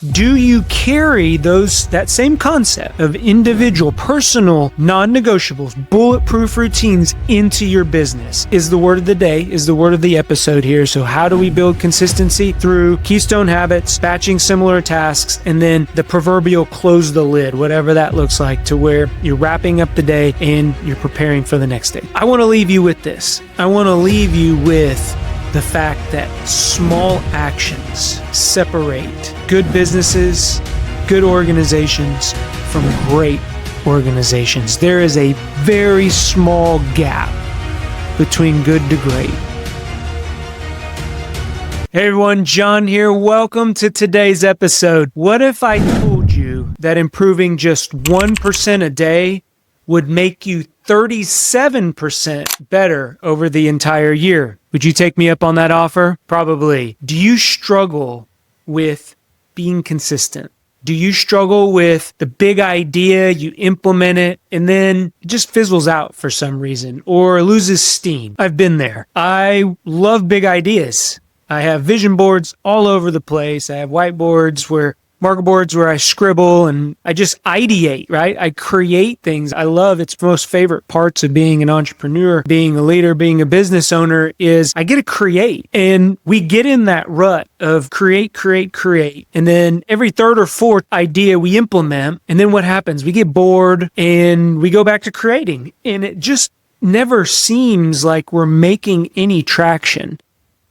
Do you carry that same concept of individual, personal, non-negotiables, bulletproof routines into your business? Is the word of the day, is the word of the episode here. So how do we build consistency? Through keystone habits, batching similar tasks, and then the proverbial close the lid, whatever that looks like, to where you're wrapping up the day and you're preparing for the next day. I want to leave you with this. I want to leave you with the fact that small actions separate good businesses, good organizations from great organizations. There is a very small gap between good to great. Hey everyone, John here. Welcome to today's episode. What if I told you that improving just 1% a day would make you 37% better over the entire year? Would you take me up on that offer? Probably. Do you struggle with being consistent? Do you struggle with the big idea, you implement it, and then it just fizzles out for some reason or loses steam? I've been there. I love big ideas. I have vision boards all over the place. I have whiteboards marker boards where I scribble and I just ideate, right? I create things. I love, it's most favorite parts of being an entrepreneur, being a leader, being a business owner is I get to create. And we get in that rut of create. And then every third or fourth idea we implement. And then what happens? We get bored and we go back to creating. And it just never seems like we're making any traction.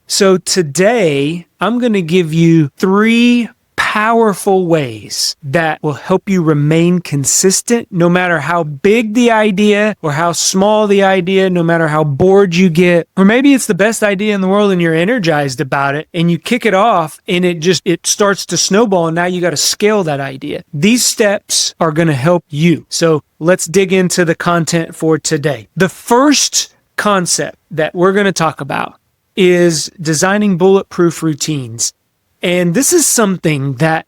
So today I'm going to give you 3 powerful ways that will help you remain consistent no matter how big the idea or how small the idea, no matter how bored you get, or maybe it's the best idea in the world and you're energized about it and you kick it off and it starts to snowball and now you got to scale that idea. These steps are going to help you. So let's dig into the content for today. The first concept that we're going to talk about is designing bulletproof routines. And this is something that,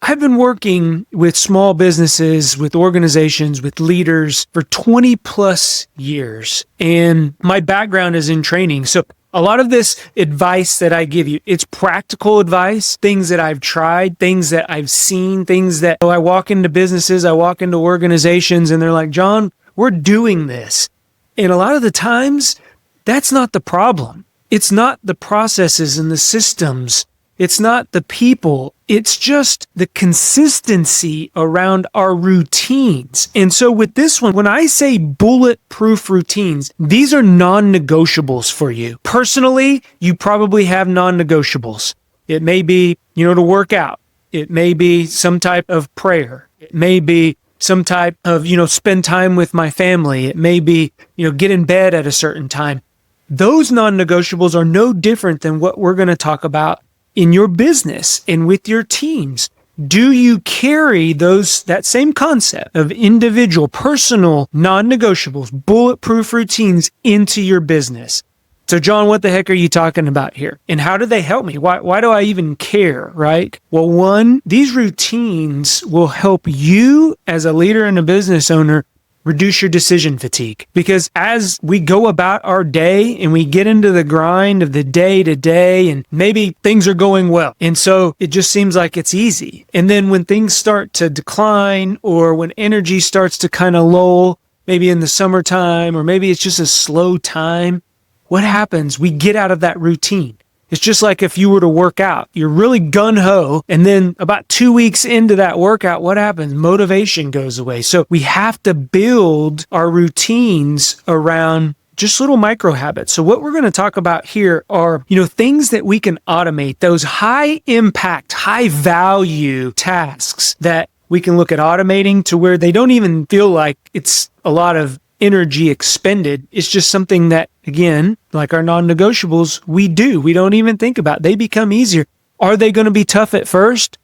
I've been working with small businesses, with organizations, with leaders for 20 plus years. And my background is in training. So a lot of this advice that I give you, it's practical advice, things that I've tried, things that I've seen, things that I walk into businesses, I walk into organizations, and they're like, John, we're doing this. And a lot of the times, that's not the problem. It's not the processes and the systems. It's not the people. It's just the consistency around our routines. And so with this one, when I say bulletproof routines, these are non-negotiables for you. Personally, you probably have non-negotiables. It may be, to work out. It may be some type of prayer. It may be some type of, spend time with my family. It may be, get in bed at a certain time. Those non-negotiables are no different than what we're going to talk about in your business and with your teams. Do you carry that same concept of individual, personal, non-negotiables, bulletproof routines into your business? So John, what the heck are you talking about here? And how do they help me? Why do I even care, right? Well, one, these routines will help you as a leader and a business owner reduce your decision fatigue. Because as we go about our day and we get into the grind of the day to day and maybe things are going well. And so it just seems like it's easy. And then when things start to decline or when energy starts to kind of lull, maybe in the summertime, or maybe it's just a slow time, what happens? We get out of that routine. It's just like if you were to work out, you're really gun-ho, and then about 2 weeks into that workout, what happens? Motivation goes away. So we have to build our routines around just little micro habits. So what we're going to talk about here are, things that we can automate, those high impact, high value tasks that we can look at automating to where they don't even feel like it's a lot of energy expended. It's just something that, again, like our non-negotiables, we do. We don't even think about. They become easier. Are they going to be tough at first?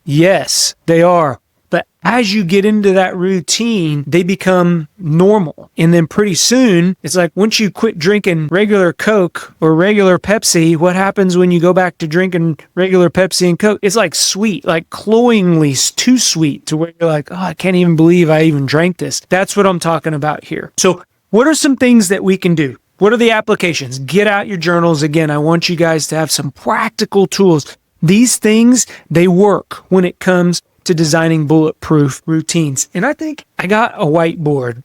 Yes, they are. But as you get into that routine, they become normal. And then pretty soon, it's like once you quit drinking regular Coke or regular Pepsi, what happens when you go back to drinking regular Pepsi and Coke? It's like sweet, like cloyingly too sweet to where you're like, oh, I can't even believe I even drank this. That's what I'm talking about here. So what are some things that we can do? What are the applications? Get out your journals. Again, I want you guys to have some practical tools. These things, they work when it comes to designing bulletproof routines. And I think I got a whiteboard,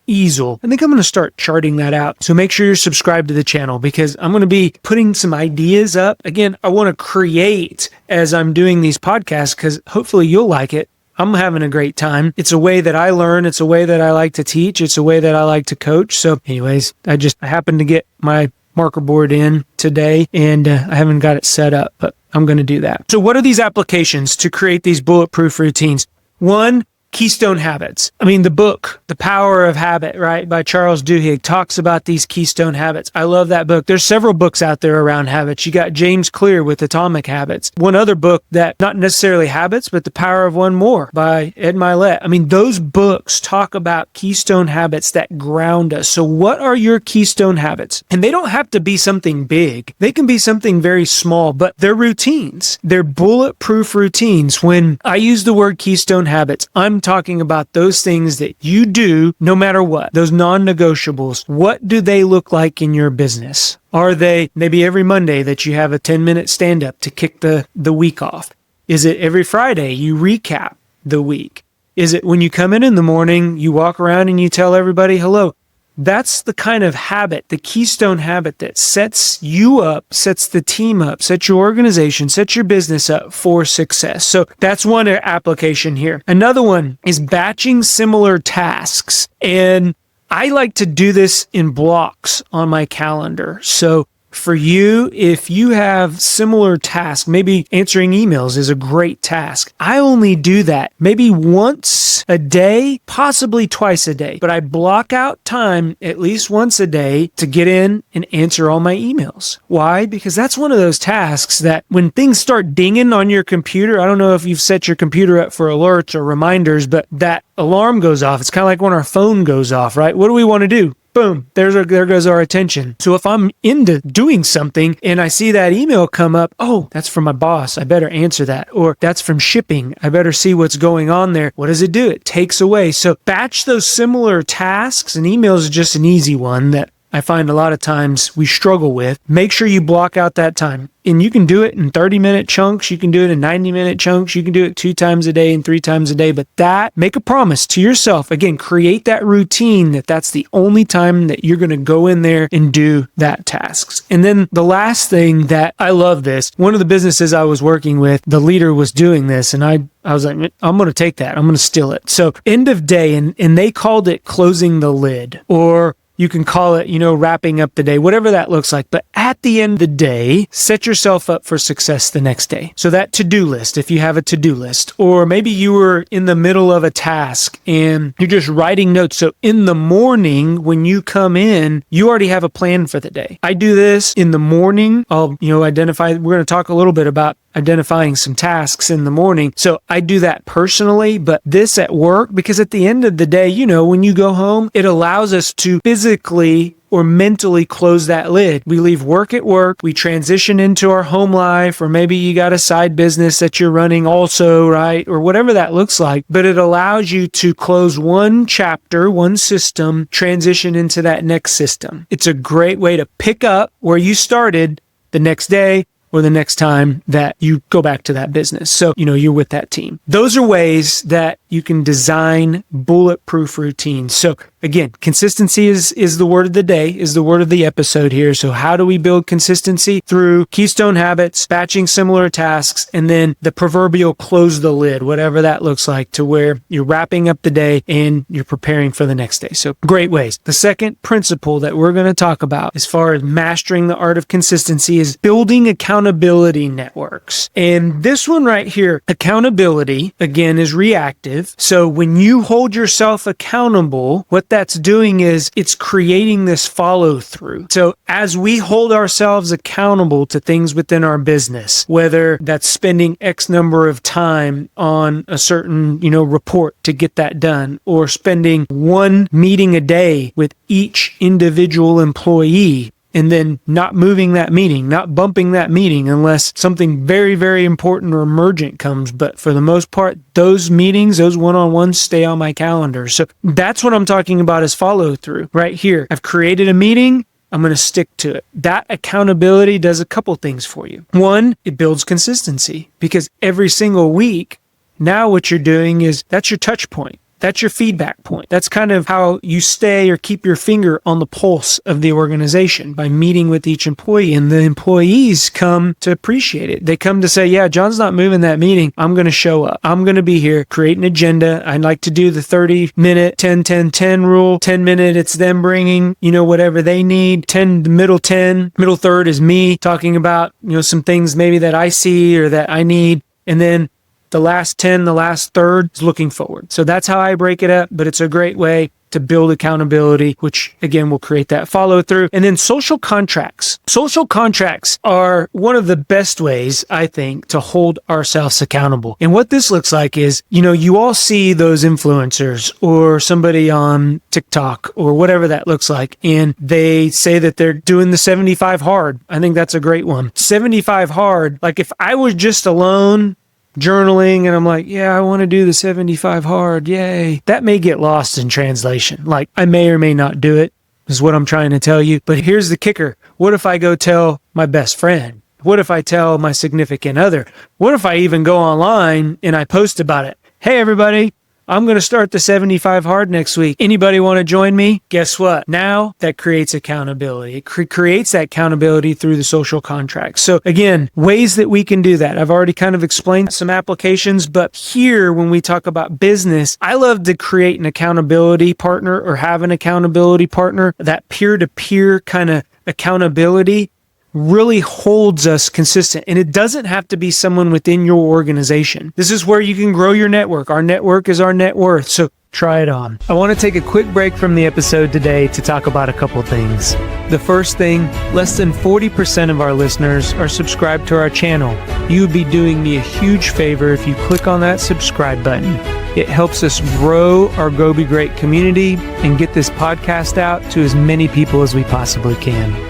easel. I think I'm going to start charting that out. So make sure you're subscribed to the channel because I'm going to be putting some ideas up. Again, I want to create as I'm doing these podcasts because hopefully you'll like it. I'm having a great time. It's a way that I learn. It's a way that I like to teach. It's a way that I like to coach. So anyways, I happened to get my marker board in today and I haven't got it set up, but I'm going to do that. So what are these applications to create these bulletproof routines? One, keystone habits. I mean, the book, The Power of Habit, right, by Charles Duhigg talks about these keystone habits. I love that book. There's several books out there around habits. You got James Clear with Atomic Habits. One other book that not necessarily habits, but The Power of One More by Ed Mylett. I mean, those books talk about keystone habits that ground us. So what are your keystone habits? And they don't have to be something big. They can be something very small, but they're routines. They're bulletproof routines. When I use the word keystone habits, I'm talking about those things that you do no matter what, those non-negotiables. What do they look like in your business? Are they maybe every Monday that you have a 10-minute stand-up to kick the week off? Is it every Friday you recap the week? Is it when you come in the morning, you walk around and you tell everybody hello? That's the kind of habit, the keystone habit that sets you up, sets the team up, sets your organization, sets your business up for success. So that's one application here. Another one is batching similar tasks. And I like to do this in blocks on my calendar. So for you, if you have similar tasks, maybe answering emails is a great task. I only do that maybe once a day, possibly twice a day, but I block out time at least once a day to get in and answer all my emails. Why? Because that's one of those tasks that when things start dinging on your computer, I don't know if you've set your computer up for alerts or reminders, but that alarm goes off. It's kind of like when our phone goes off, right? What do we want to do? Boom, there goes our attention. So if I'm into doing something and I see that email come up, oh, that's from my boss, I better answer that. Or that's from shipping, I better see what's going on there. What does it do? It takes away. So batch those similar tasks, and emails is just an easy one that I find a lot of times we struggle with. Make sure you block out that time. And you can do it in 30-minute chunks. You can do it in 90-minute chunks. You can do it 2 times a day and 3 times a day. But make a promise to yourself. Again, create that routine that's the only time that you're going to go in there and do that tasks. And then the last thing that I love this, one of the businesses I was working with, the leader was doing this. And I was like, I'm going to take that. I'm going to steal it. So end of day, and they called it closing the lid, or you can call it, wrapping up the day, whatever that looks like. But at the end of the day, set yourself up for success the next day. So that to-do list, if you have a to-do list, or maybe you were in the middle of a task and you're just writing notes. So in the morning, when you come in, you already have a plan for the day. I do this in the morning. I'll, identify, we're going to talk a little bit about identifying some tasks in the morning. So I do that personally, but this at work, because at the end of the day, when you go home, it allows us to physically or mentally close that lid. We leave work at work, we transition into our home life, or maybe you got a side business that you're running also, right? Or whatever that looks like, but it allows you to close one chapter, one system, transition into that next system. It's a great way to pick up where you started the next day, or the next time that you go back to that business. So, you're with that team. Those are ways that you can design bulletproof routines. So again, consistency is the word of the day, is the word of the episode here. So how do we build consistency? Through keystone habits, batching similar tasks, and then the proverbial close the lid, whatever that looks like, to where you're wrapping up the day and you're preparing for the next day. So great ways. The second principle that we're going to talk about as far as mastering the art of consistency is building accountability networks. And this one right here, accountability, again, is reactive. So when you hold yourself accountable, what that's doing is it's creating this follow through. So as we hold ourselves accountable to things within our business, whether that's spending X number of time on a certain, report to get that done, or spending one meeting a day with each individual employee, and then not moving that meeting, not bumping that meeting unless something very, very important or emergent comes. But for the most part, those meetings, those one-on-ones stay on my calendar. So that's what I'm talking about is follow through right here. I've created a meeting. I'm going to stick to it. That accountability does a couple things for you. One, it builds consistency because every single week, now what you're doing is that's your touch point. That's your feedback point. That's kind of how you stay or keep your finger on the pulse of the organization by meeting with each employee. And the employees come to appreciate it. They come to say, yeah, John's not moving that meeting. I'm going to show up. I'm going to be here, create an agenda. I'd like to do the 30-minute 10-10-10 rule. 10-minute, it's them bringing, whatever they need. 10, the middle 10, middle third is me talking about, some things maybe that I see or that I need. And then the last 10, the last third is looking forward. So that's how I break it up, but it's a great way to build accountability, which again will create that follow through. And then social contracts. Social contracts are one of the best ways, I think, to hold ourselves accountable. And what this looks like is, you all see those influencers or somebody on TikTok or whatever that looks like, and they say that they're doing the 75 hard. I think that's a great one. 75 hard. Like if I was just alone journaling and I'm like, yeah, I want to do the 75 hard. Yay. That may get lost in translation. Like I may or may not do it is what I'm trying to tell you. But here's the kicker. What if I go tell my best friend? What if I tell my significant other? What if I even go online and I post about it? Hey, everybody, I'm going to start the 75 hard next week. Anybody want to join me? Guess what? Now that creates accountability. It creates that accountability through the social contracts. So again, ways that we can do that. I've already kind of explained some applications, but here when we talk about business, I love to create an accountability partner or have an accountability partner. That peer-to-peer kind of accountability really holds us consistent. And it doesn't have to be someone within your organization. This is where you can grow your network. Our network is our net worth. So try it on. I want to take a quick break from the episode today to talk about a couple things. The first thing, less than 40% of our listeners are subscribed to our channel. You would be doing me a huge favor if you click on that subscribe button. It helps us grow our Go Be Great community and get this podcast out to as many people as we possibly can.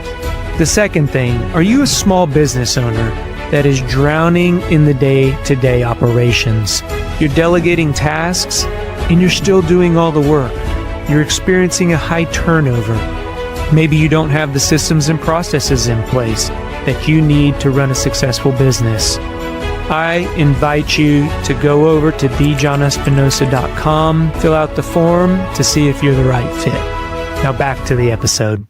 The second thing, are you a small business owner that is drowning in the day-to-day operations? You're delegating tasks and you're still doing all the work. You're experiencing a high turnover. Maybe you don't have the systems and processes in place that you need to run a successful business. I invite you to go over to bjohnespinosa.com, fill out the form to see if you're the right fit. Now back to the episode.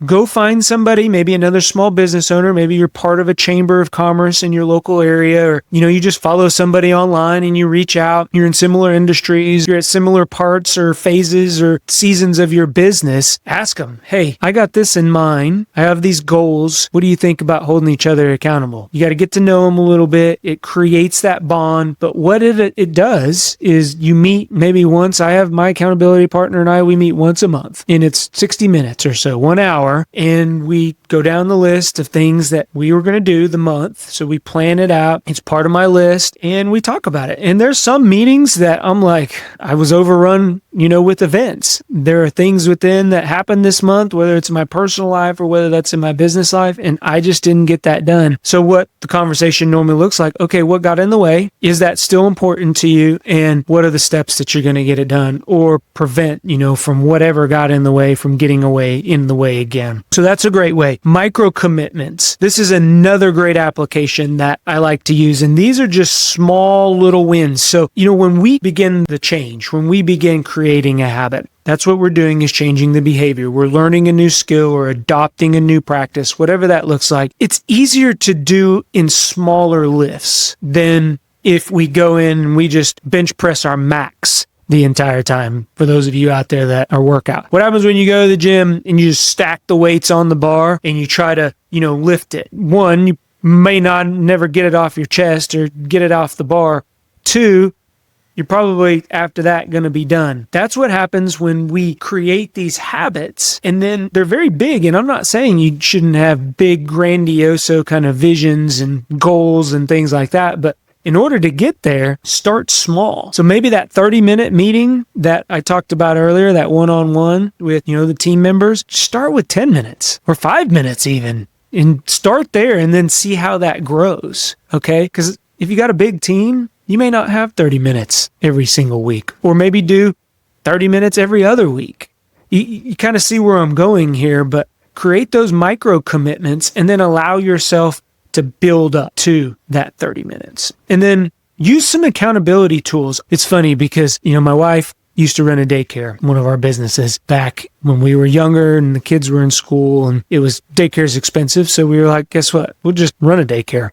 Go find somebody, maybe another small business owner. Maybe you're part of a chamber of commerce in your local area, or, you just follow somebody online and you reach out. You're in similar industries. You're at similar parts or phases or seasons of your business. Ask them, hey, I got this in mind. I have these goals. What do you think about holding each other accountable? You got to get to know them a little bit. It creates that bond. But what it does is you meet maybe once. I have my accountability partner and we meet once a month, and it's 60 minutes or so, 1 hour. And we go down the list of things that we were going to do the month. So we plan it out. It's part of my list and we talk about it. And there's some meetings that I'm like, I was overrun, with events. There are things within that happened this month, whether it's in my personal life or whether that's in my business life. And I just didn't get that done. So what the conversation normally looks like, okay, what got in the way? Is that still important to you? And what are the steps that you're going to get it done or prevent, from whatever got in the way from getting in the way again? So that's a great way. Micro commitments. This is another great application that I like to use. And these are just small little wins. So, when we begin the change, when we begin creating a habit, that's what we're doing is changing the behavior. We're learning a new skill or adopting a new practice, whatever that looks like. It's easier to do in smaller lifts than if we go in and we just bench press our max the entire time. For those of you out there that are workout, what happens when you go to the gym and you just stack the weights on the bar and you try to, lift it? One, you may never get it off your chest or get it off the bar. Two, you're probably after that going to be done. That's what happens when we create these habits, and then they're very big. And I'm not saying you shouldn't have big, grandiose kind of visions and goals and things like that, but in order to get there, start small. So maybe that 30-minute meeting that I talked about earlier, that one-on-one with, the team members, start with 10 minutes or 5 minutes even, and start there and then see how that grows. Okay? Because if you got a big team, you may not have 30 minutes every single week, or maybe do 30 minutes every other week. you kind of see where I'm going here, but create those micro commitments and then allow yourself to build up to that 30 minutes. And then use some accountability tools. It's funny because, my wife used to run a daycare, one of our businesses, back when we were younger and the kids were in school, and daycare is expensive. So we were like, guess what? We'll just run a daycare.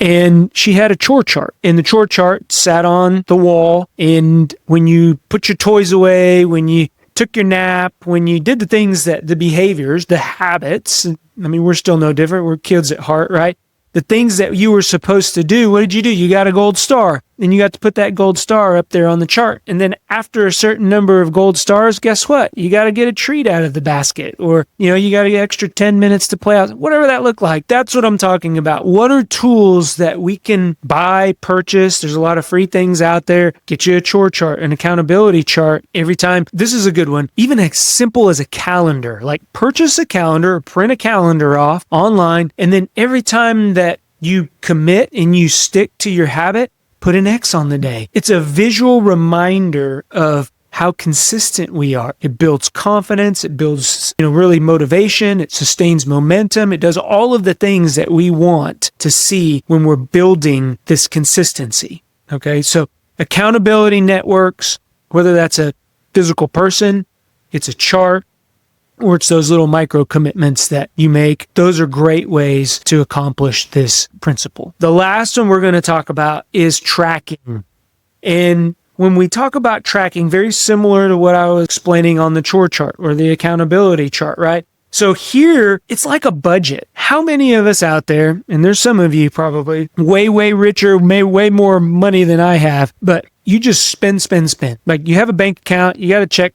And she had a chore chart, and the chore chart sat on the wall. And when you put your toys away, when you took your nap, when you did the things the behaviors, the habits, we're still no different. We're kids at heart, right? The things that you were supposed to do, what did you do? You got a gold star, and you got to put that gold star up there on the chart. And then after a certain number of gold stars, guess what? You got to get a treat out of the basket, or, you got to get extra 10 minutes to play out, whatever that looked like. That's what I'm talking about. What are tools that we can buy, purchase? There's a lot of free things out there. Get you a chore chart, an accountability chart every time. This is a good one. Even as simple as a calendar, like purchase a calendar, print a calendar off online, and then every time that you commit and you stick to your habit, put an X on the day. It's a visual reminder of how consistent we are. It builds confidence. It builds, really motivation. It sustains momentum. It does all of the things that we want to see when we're building this consistency. Okay. So accountability networks, whether that's a physical person, it's a chart, or it's those little micro commitments that you make. Those are great ways to accomplish this principle. The last one we're going to talk about is tracking. And when we talk about tracking, very similar to what I was explaining on the chore chart or the accountability chart, right? So here, it's like a budget. How many of us out there, and there's some of you probably way, way richer, way more money than I have, but you just spend. Like you have a bank account, you got to check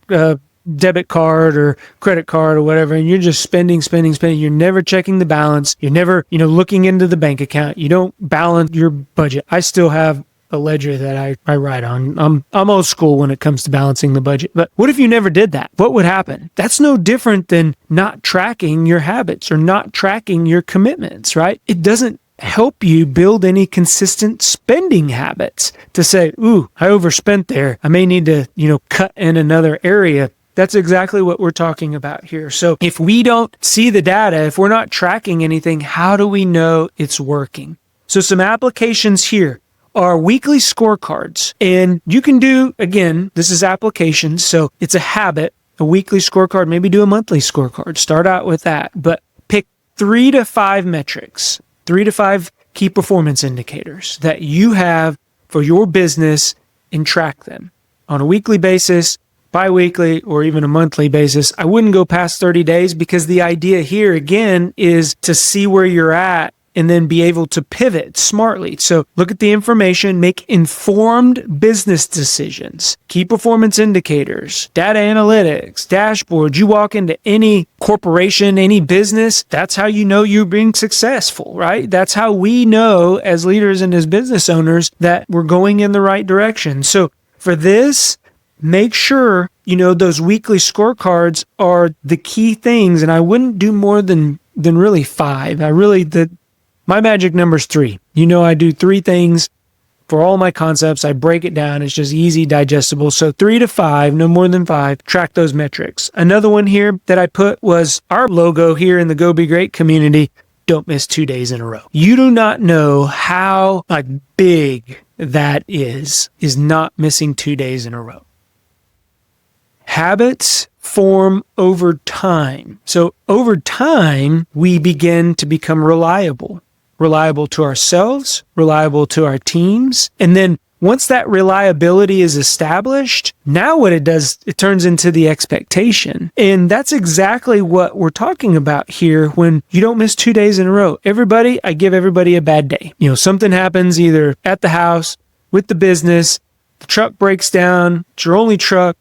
debit card or credit card or whatever, and you're just spending. You're never checking the balance. You're never, looking into the bank account. You don't balance your budget. I still have a ledger that I write on. I'm old school when it comes to balancing the budget. But what if you never did that? What would happen? That's no different than not tracking your habits or not tracking your commitments, right? It doesn't help you build any consistent spending habits to say, ooh, I overspent there. I may need to, cut in another area. That's exactly what we're talking about here. So if we don't see the data, if we're not tracking anything, how do we know it's working? So some applications here are weekly scorecards. And you can do, again, this is applications. So it's a habit, a weekly scorecard, maybe do a monthly scorecard. Start out with that, but pick 3 to 5 metrics, 3 to 5 key performance indicators that you have for your business and track them on a weekly basis, bi-weekly, or even a monthly basis. I wouldn't go past 30 days because the idea here, again, is to see where you're at and then be able to pivot smartly. So look at the information, make informed business decisions, key performance indicators, data analytics, dashboards. You walk into any corporation, any business, that's how you know you're being successful, right? That's how we know as leaders and as business owners that we're going in the right direction. So for this, make sure, those weekly scorecards are the key things. And I wouldn't do more than really 5. My magic number is 3. I do 3 things for all my concepts. I break it down. It's just easy, digestible. So 3 to 5, no more than 5, track those metrics. Another one here that I put was our logo here in the Go Be Great community. Don't miss 2 days in a row. You do not know how big that is not missing 2 days in a row. Habits form over time. So over time, we begin to become reliable to ourselves, reliable to our teams. And then once that reliability is established, now what it does, it turns into the expectation. And that's exactly what we're talking about here when you don't miss 2 days in a row. I give everybody a bad day. Something happens either at the house, with the business, the truck breaks down, it's your only truck,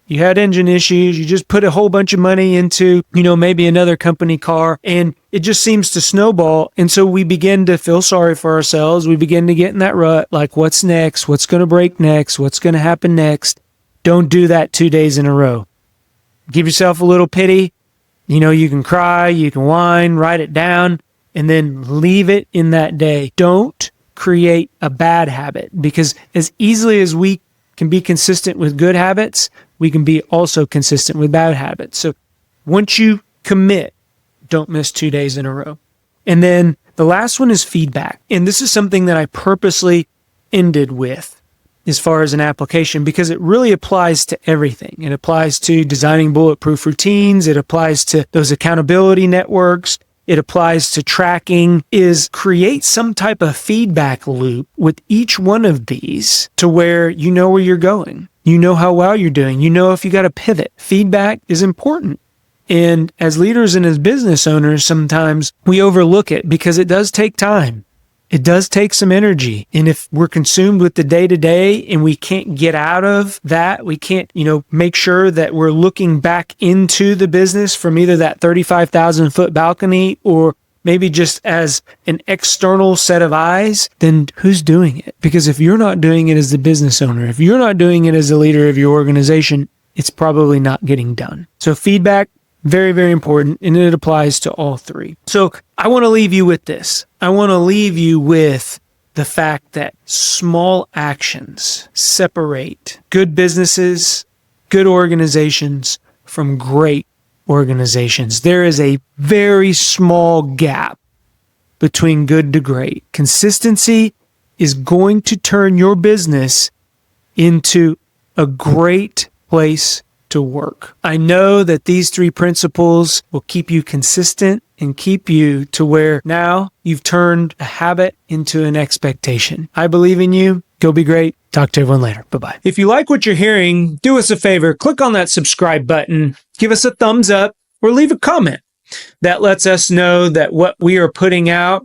you had engine issues, you just put a whole bunch of money into, maybe another company car, and it just seems to snowball. And so we begin to feel sorry for ourselves. We begin to get in that rut, like what's next? What's going to break next? What's going to happen next? Don't do that 2 days in a row. Give yourself a little pity. You can cry, you can whine, write it down, and then leave it in that day. Don't create a bad habit, because as easily as we can be consistent with good habits, we can be also consistent with bad habits. So once you commit, don't miss 2 days in a row. And then the last one is feedback. And this is something that I purposely ended with as far as an application, because it really applies to everything. It applies to designing bulletproof routines. It applies to those accountability networks. It applies to tracking, is create some type of feedback loop with each one of these to where you know where you're going. You know how well you're doing. You know if you got to pivot. Feedback is important. And as leaders and as business owners, sometimes we overlook it because it does take time. It does take some energy. And if we're consumed with the day-to-day and we can't get out of that, we can't, make sure that we're looking back into the business from either that 35,000 foot balcony or maybe just as an external set of eyes, then who's doing it? Because if you're not doing it as the business owner, if you're not doing it as the leader of your organization, it's probably not getting done. So feedback, very, very important, and it applies to all three. So I want to leave you with this. I want to leave you with the fact that small actions separate good businesses, good organizations from great organizations. There is a very small gap between good to great. Consistency is going to turn your business into a great place to work. I know that these three principles will keep you consistent and keep you to where now you've turned a habit into an expectation. I believe in you. Go be great. Talk to everyone later. Bye-bye. If you like what you're hearing, do us a favor. Click on that subscribe button. Give us a thumbs up or leave a comment. That lets us know that what we are putting out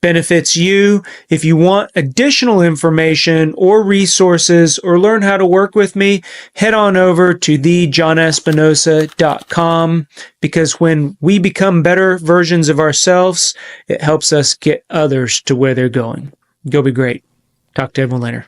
benefits you. If you want additional information or resources or learn how to work with me, head on over to thejohnespinosa.com, because when we become better versions of ourselves, it helps us get others to where they're going. Go be great. Talk to everyone later.